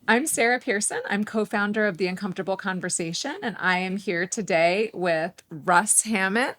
I'm Sarah Pearson. I'm co-founder of The Uncomfortable Conversation, and I am here today with Russ Hammond,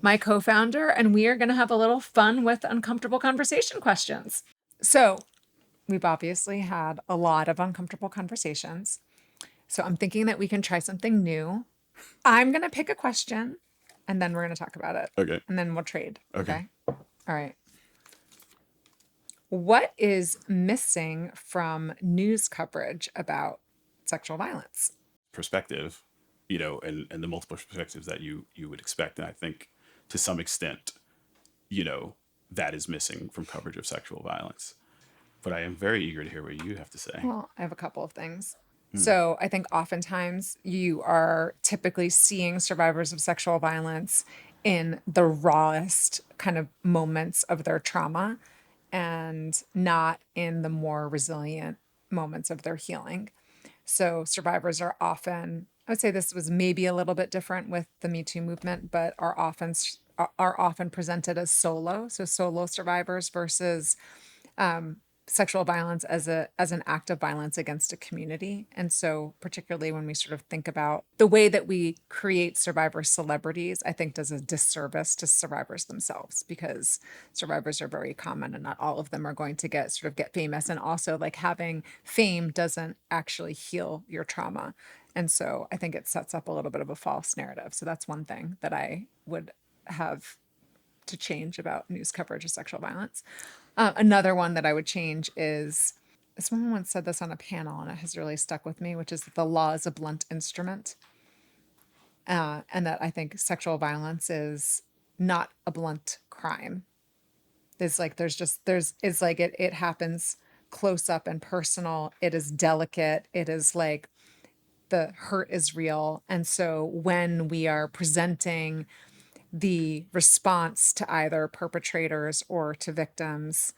my co-founder, and we are going to have a little fun with uncomfortable conversation questions. So we've obviously had a lot of uncomfortable conversations. So I'm thinking that we can try something new. I'm going to pick a question, and then we're going to talk about it. Okay. And then we'll trade. Okay. All right. What is missing from news coverage about sexual violence? Perspective, and the multiple perspectives that you would expect. And I think to some extent, that is missing from coverage of sexual violence. But I am very eager to hear what you have to say. Well, I have a couple of things. So I think oftentimes you are typically seeing survivors of sexual violence in the rawest kind of moments of their trauma and not in the more resilient moments of their healing. So survivors are often, I would say this was maybe a little bit different with the Me Too movement, but are often presented as solo. So solo survivors versus sexual violence as an act of violence against a community. And so particularly when we sort of think about the way that we create survivor celebrities, I think does a disservice to survivors themselves, because survivors are very common and not all of them are going to get famous. And also, like, having fame doesn't actually heal your trauma. And so I think it sets up a little bit of a false narrative. So that's one thing that I would have to change about news coverage of sexual violence. Another one that I would change is, someone once said this on a panel and it has really stuck with me, which is that the law is a blunt instrument. And that I think sexual violence is not a blunt crime. It happens close up and personal. It is delicate. It is like the hurt is real. And so when we are presenting the response to either perpetrators or to victims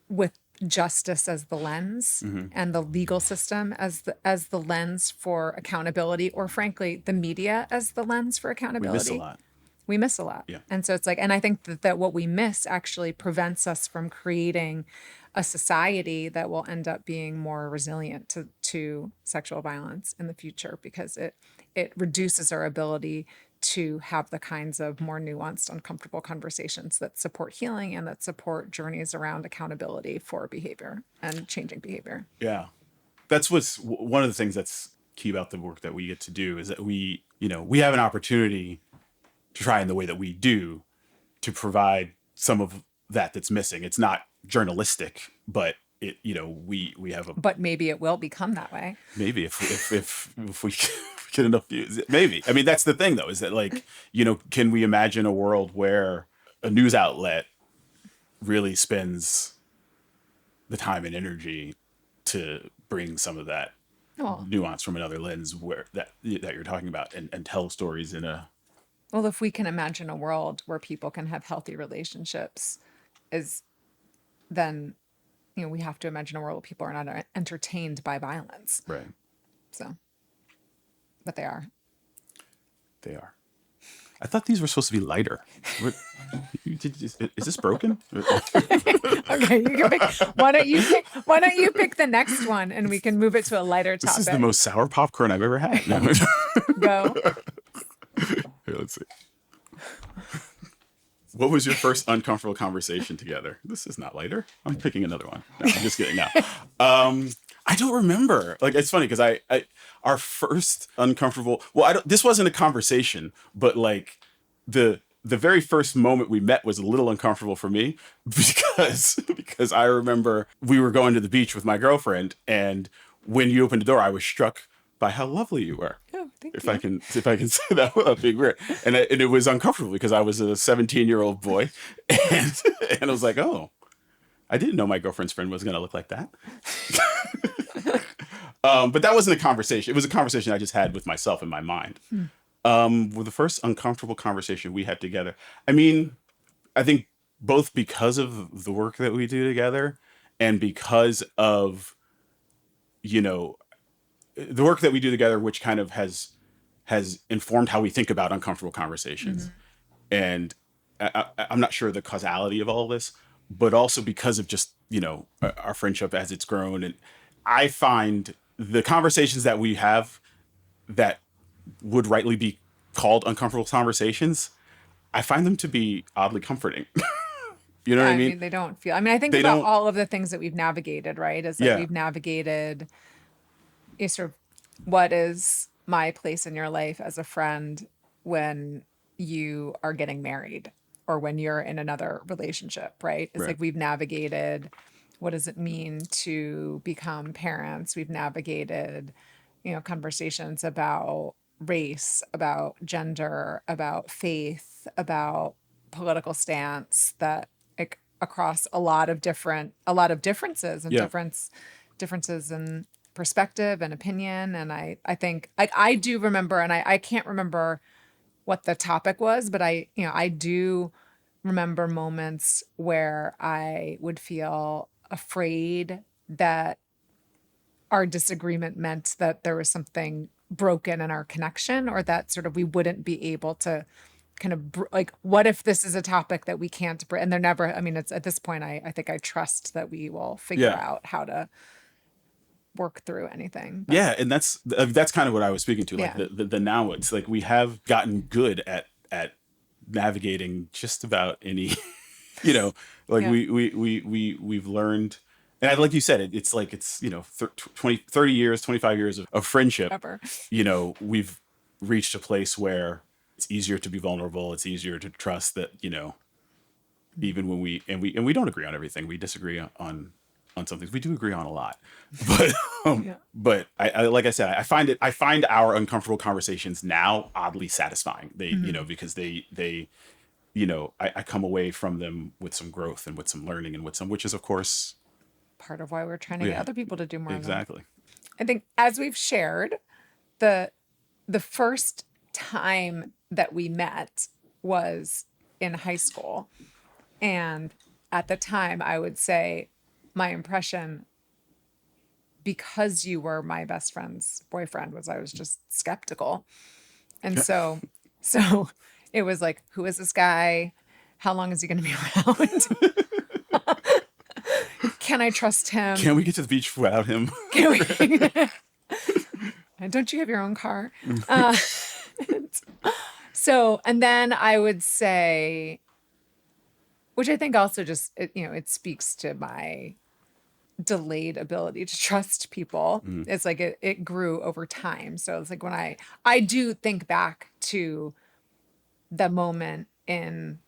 with justice as the lens and the legal system as the lens for accountability, or frankly the media as the lens for We miss a accountability, lot. we miss a lot. Yeah. And so it's like, and I think that what we miss actually prevents us from creating a society that will end up being more resilient to sexual violence in the future, because it reduces our ability to have the kinds of more nuanced, uncomfortable conversations that support healing and that support journeys around accountability for behavior and changing behavior. Yeah. That's one of the things that's key about the work that we get to do, is that we have an opportunity to try in the way that we do to provide some of that's missing. It's not journalistic, but we have a, But maybe it will become that way. maybe if we get enough views, maybe. I mean, that's the thing though, is that, like, can we imagine a world where a news outlet really spends the time and energy to bring some of that Well, nuance from another lens, where that you're talking about, and tell stories in a, well, if we can imagine a world where people can have healthy relationships, is then we have to imagine a world where people are not entertained by violence. right. So, but they are. They are. I thought these were supposed to be lighter. Is this broken? Okay, you can pick. Why don't you pick the next one and we can move it to a lighter topic. This is the most sour popcorn I've ever had. No. Go. Here, let's see. What was your first uncomfortable conversation together? This is not lighter. I'm picking another one. No, I'm just kidding. No. I don't remember. Like, it's funny because our first uncomfortable, this wasn't a conversation, but like the very first moment we met was a little uncomfortable for me, because I remember we were going to the beach with my girlfriend, and when you opened the door, I was struck by how lovely you were. Oh, thank If you. I can say that without being weird. And it was uncomfortable because I was a 17-year-old boy, and I was like, oh, I didn't know my girlfriend's friend was going to look like that. But that wasn't a conversation. It was a conversation I just had with myself in my mind. With the first uncomfortable conversation we had together, I mean, I think both because of the work that we do together and because of, the work that we do together, which kind of has informed how we think about uncomfortable conversations. And I'm not sure the causality of all of this, but also because of just, our friendship as it's grown. And I find the conversations that we have that would rightly be called uncomfortable conversations, I find them to be oddly comforting. You know Yeah, what I I mean? mean, they don't feel, I mean, I think They about don't, all of the things that we've navigated, right? Is that yeah, we've navigated a sort of what is my place in your life as a friend when you are getting married or when you're in another relationship, right? It's right, like we've navigated what does it mean to become parents? We've navigated, conversations about race, about gender, about faith, about political stance that like across a lot of differences and yeah, differences in perspective and opinion. And I think I do remember, and I can't remember what the topic was, but I do remember moments where I would feel afraid that our disagreement meant that there was something broken in our connection, or that sort of we wouldn't be able to kind of like, what if this is a topic that we can't and they're never, I mean, it's at this point, I think I trust that we will figure yeah. out how to work through anything. But Yeah, and that's kind of what I was speaking to. Like yeah, the now it's like we have gotten good at navigating just about any, you know, like yeah, we've learned, and like you said, it's like it's 20, 30 years, 25 years of friendship. ever. We've reached a place where it's easier to be vulnerable. It's easier to trust that even when we don't agree on everything, we disagree on some things. We do agree on a lot, but Yeah. but I like I said, I find our uncomfortable conversations now oddly satisfying. They Mhm. because they I come away from them with some growth and with some learning and with some, which is of course, Part of why we're trying to get yeah, other people to do more of them. exactly. I think as we've shared, the the first time that we met was in high school. And at the time, I would say my impression, because you were my best friend's boyfriend, was I was just skeptical. And so it was like, who is this guy? How long is he going to be around? Can I trust him? Can we get to the beach without him? Can we? And don't you have your own car? Uh, and then I would say, which I think also just, it speaks to my delayed ability to trust people. Mm, It's like it grew over time. So it's like when I do think back to the moment in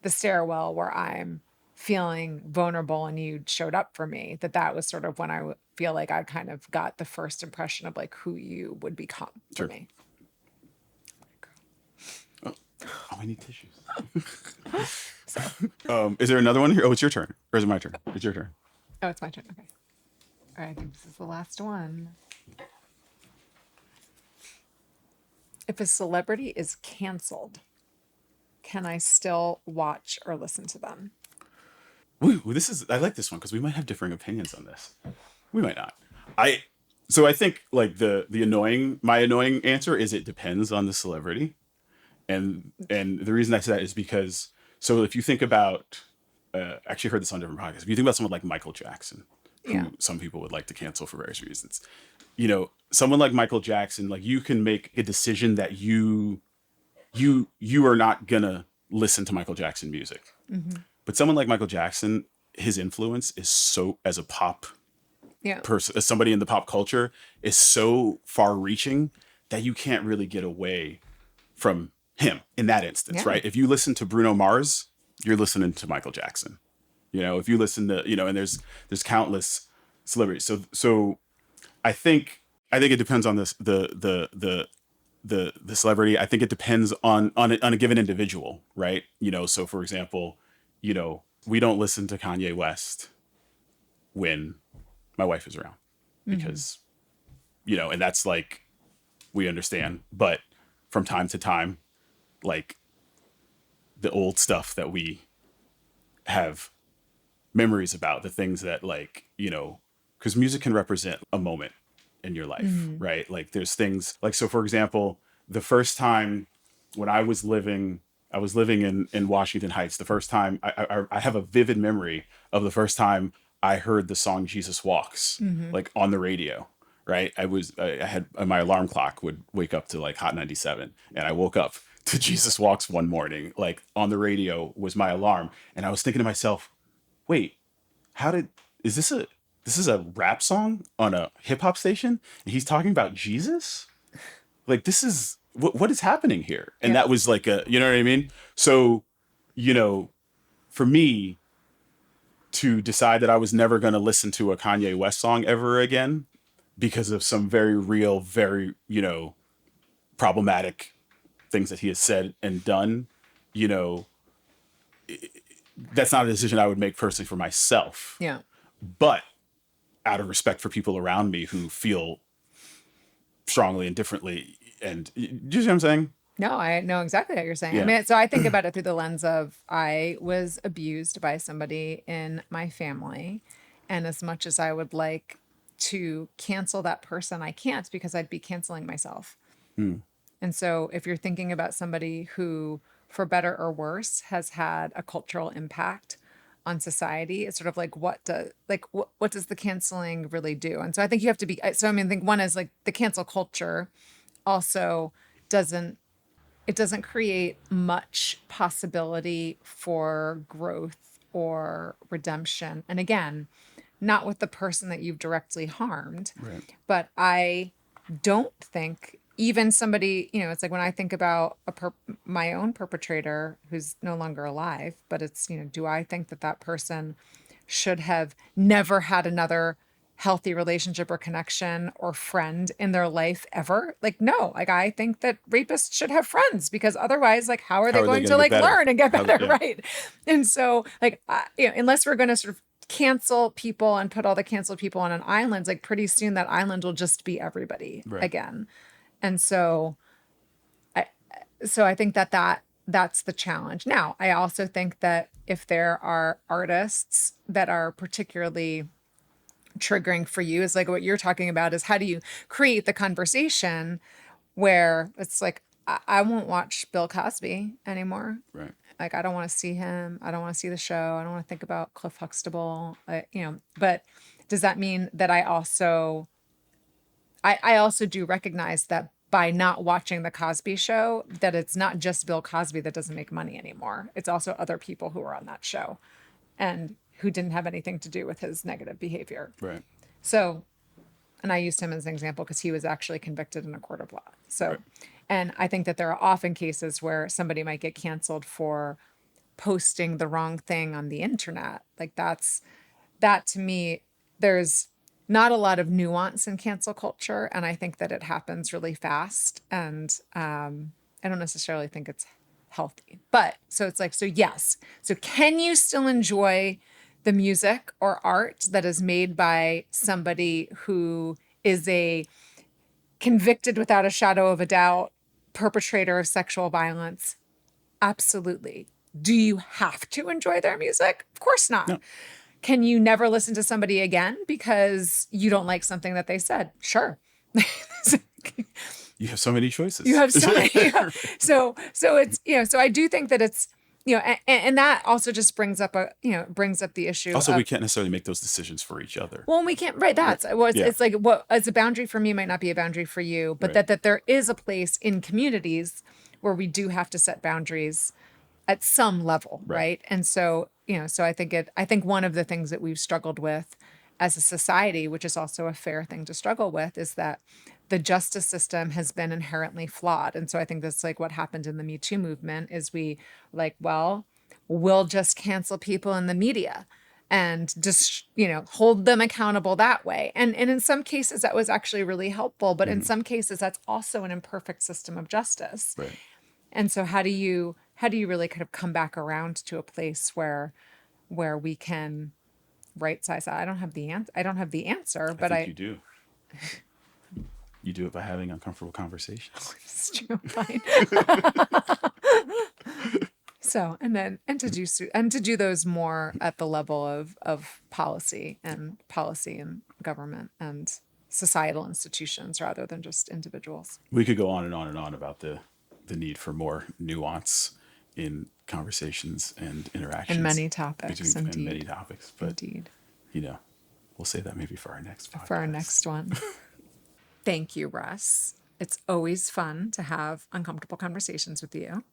the stairwell where I'm feeling vulnerable and you showed up for me, that was sort of when feel like I kind of got the first impression of like who you would become for sure. me. Oh, oh, I need tissues. So, Is there another one here? Oh, it's your turn, or is it my turn? It's your turn. oh, it's my turn. Okay. All right. I think this is the last one. If a celebrity is canceled, can I still watch or listen to them? Ooh, I like this one because we might have differing opinions on this. We might not. I so I think like my annoying answer is it depends on the celebrity. And the reason I say that is because, so if you think about, I actually heard this on different podcasts. If you think about someone like Michael Jackson, Yeah. who some people would like to cancel for various reasons, someone like Michael Jackson, like you can make a decision that you are not gonna listen to Michael Jackson music. Hmm. But someone like Michael Jackson, his influence is so, as a pop Yeah. person, as somebody in the pop culture, is so far reaching that you can't really get away from him in that instance, Yeah. right? If you listen to Bruno Mars, you're listening to Michael Jackson. If you listen to, and there's countless celebrities. So I think it depends on this the celebrity. I think it depends on a given individual, right? So for example, we don't listen to Kanye West when my wife is around Hmm. because, and that's like, we understand, but from time to time, like the old stuff that we have memories about, the things that like, because music can represent a moment in your life, Hmm. right? Like there's things like, so for example, the first time when I was living I was living in Washington Heights. The first time I have a vivid memory of the first time I heard the song Jesus Walks, like on the radio, right? I had my alarm clock would wake up to like Hot 97, and I woke up to Jesus Walks one morning, like on the radio was my alarm. And I was thinking to myself, wait, how did, is this is a rap song on a hip hop station? And he's talking about Jesus? Like, this is, what is happening here? And Yep. that was like a, you know what I mean? So, you know, for me to decide that I was never going to listen to a Kanye West song ever again because of some very real, very, problematic things that he has said and done, you know, that's not a decision I would make personally for myself. Yeah. But out of respect for people around me who feel strongly and differently, and do you see what I'm saying? No, I know exactly what you're saying. I Yeah. mean, so I think about it through the lens of I was abused by somebody in my family. And as much as I would like to cancel that person, I can't because I'd be canceling myself. And so if you're thinking about somebody who, for better or worse, has had a cultural impact on society, it's sort of like what does the canceling really do? And so I think you have to be so I mean, I think one is like the cancel culture also doesn't it doesn't create much possibility for growth or redemption. And again, not with the person that you've directly harmed, Right. but I don't think even somebody, it's like when I think about my own perpetrator who's no longer alive, but it's, do I think that that person should have never had another healthy relationship or connection or friend in their life ever? Like, no, like I think that rapists should have friends because otherwise, like, how are they going to gonna like get better? learn and get How- better? yeah. Right. And so like, unless we're going to sort of cancel people and put all the canceled people on an island, like pretty soon that island will just be everybody Right. again. And so I think that's the challenge. Now, I also think that if there are artists that are particularly triggering for you, is like what you're talking about is how do you create the conversation where it's like, I won't watch Bill Cosby anymore. Right. Like, I don't want to see him. I don't want to see the show. I don't want to think about Cliff Huxtable, but does that mean that I also do recognize that by not watching the Cosby Show, that it's not just Bill Cosby that doesn't make money anymore. It's also other people who are on that show and who didn't have anything to do with his negative behavior. Right. So, and I used him as an example because he was actually convicted in a court of law. So, Right. and I think that there are often cases where somebody might get canceled for posting the wrong thing on the internet. Like that to me, there's not a lot of nuance in cancel culture. And I think that it happens really fast. And I don't necessarily think it's healthy. But so it's like, so yes. So can you still enjoy the music or art that is made by somebody who is a convicted without a shadow of a doubt perpetrator of sexual violence? Absolutely. Do you have to enjoy their music? Of course not. No. Can you never listen to somebody again because you don't like something that they said? Sure. You have so many choices. You have so many. So it's, so I do think that it's, and that also just brings up the issue. Also, we can't necessarily make those decisions for each other. Well, we can't, right. Yeah. It's like what as a boundary for me might not be a boundary for you, but Right. that there is a place in communities where we do have to set boundaries at some level. Right. And so, so I think one of the things that we've struggled with as a society, which is also a fair thing to struggle with, is that the justice system has been inherently flawed. And so I think that's like what happened in the Me Too movement is we'll just cancel people in the media and just, hold them accountable that way. And in some cases that was actually really helpful, but in some cases that's also an imperfect system of justice. Right. And so how do you really kind of come back around to a place where we can right size that? I don't have the answer, but I think you do. You do it by having uncomfortable conversations. It's true. Fine. So, and to do those more at the level of policy and government and societal institutions rather than just individuals. We could go on and on and on about the need for more nuance in conversations and interactions And many topics, between and many indeed. topics. But Indeed. you know, we'll save that maybe for our next podcast. For our next one. Thank you, Russ. It's always fun to have uncomfortable conversations with you.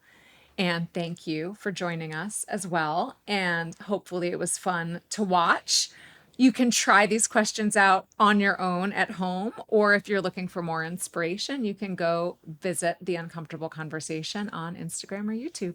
And thank you for joining us as well. And hopefully it was fun to watch. You can try these questions out on your own at home, or if you're looking for more inspiration, you can go visit The Uncomfortable Conversation on Instagram or YouTube.